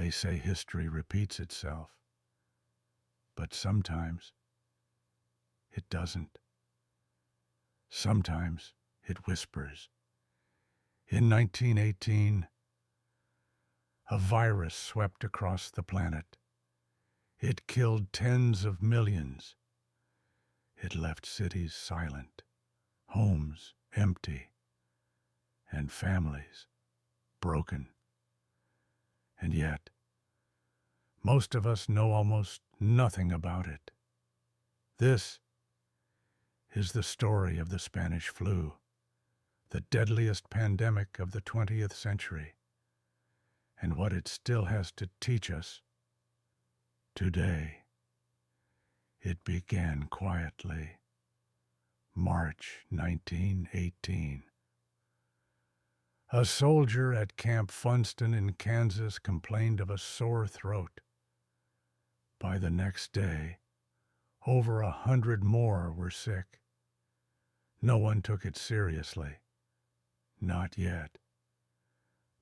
They say history repeats itself, but sometimes it doesn't. Sometimes it whispers. In 1918, a virus swept across the planet. It killed tens of millions. It left cities silent, homes empty, and families broken. And yet, most of us know almost nothing about it. This is the story of the Spanish flu, the deadliest pandemic of the 20th century, and what it still has to teach us today. It began quietly. March 1918. A soldier at Camp Funston in Kansas complained of a sore throat. By the next day, over 100 more were sick. No one took it seriously. Not yet.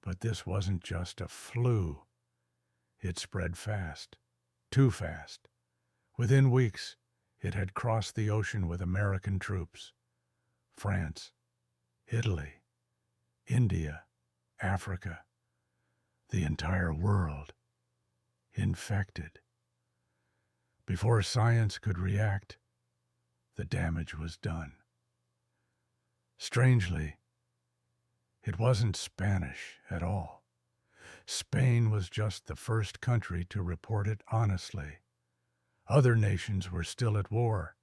But this wasn't just a flu. It spread fast. Too fast. Within weeks, it had crossed the ocean with American troops. France, Italy, India, Africa, the entire world infected. Before science could react, the damage was done. Strangely, it wasn't Spanish at all. Spain was just the first country to report it honestly. Other nations were still at war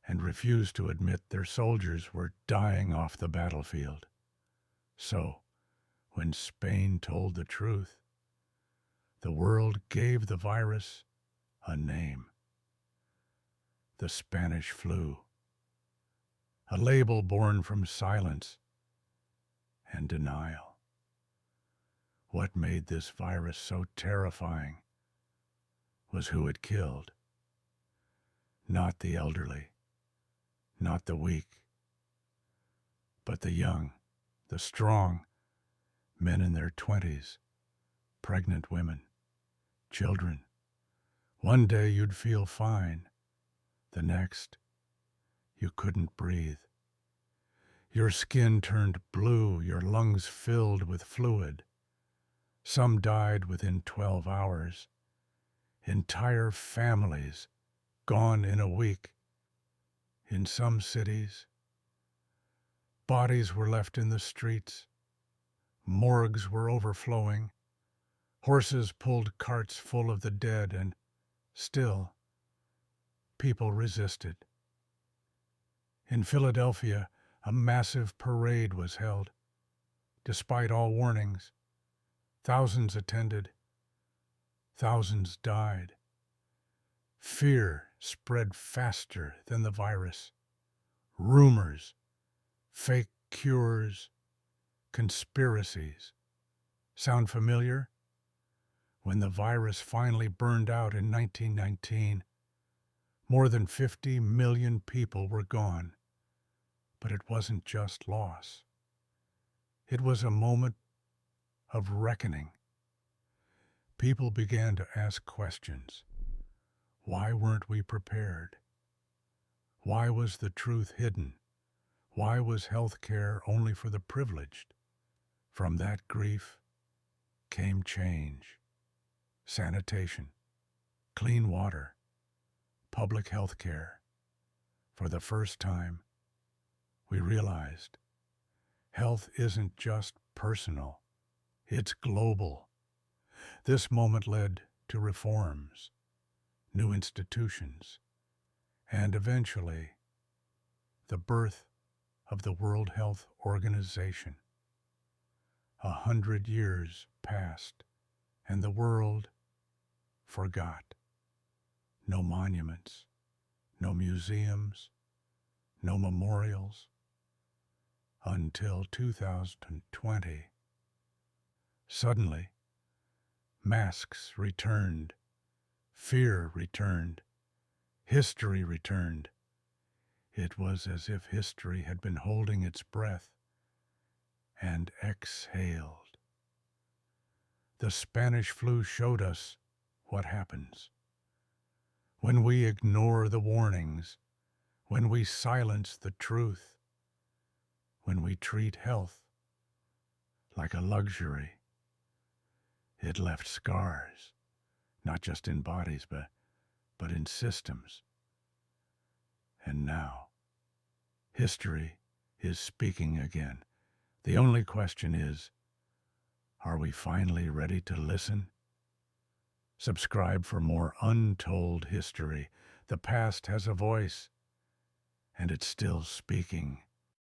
and refused to admit their soldiers were dying off the battlefield. So, when Spain told the truth, the world gave the virus a name. The Spanish flu. A label born from silence and denial. What made this virus so terrifying was who it killed. Not the elderly, not the weak, but the young, the strong, men in their 20s, pregnant women, children. One day you'd feel fine. The next, you couldn't breathe. Your skin turned blue, your lungs filled with fluid. Some died within 12 hours. Entire families gone in a week. In some cities, bodies were left in the streets. Morgues were overflowing. Horses pulled carts full of the dead, and still, people resisted. In Philadelphia, a massive parade was held. Despite all warnings, thousands attended. Thousands died. Fear spread faster than the virus. Rumors, fake cures, conspiracies. Sound familiar? When the virus finally burned out in 1919, more than 50 million people were gone. But it wasn't just loss. It was a moment of reckoning. People began to ask questions. Why weren't we prepared? Why was the truth hidden? Why was health care only for the privileged? From that grief came change. Sanitation, clean water, public health care. For the first time, we realized health isn't just personal, it's global. This moment led to reforms, new institutions, and eventually the birth of the World Health Organization. 100 years passed, and the world forgot. No monuments, no museums, no memorials, until 2020. Suddenly, masks returned, fear returned, history returned. It was as if history had been holding its breath and exhaled. The Spanish flu showed us what happens when we ignore the warnings, when we silence the truth, when we treat health like a luxury. It left scars, not just in bodies, but in systems. And now, history is speaking again. The only question is, are we finally ready to listen? Subscribe for more untold history. The past has a voice, and it's still speaking.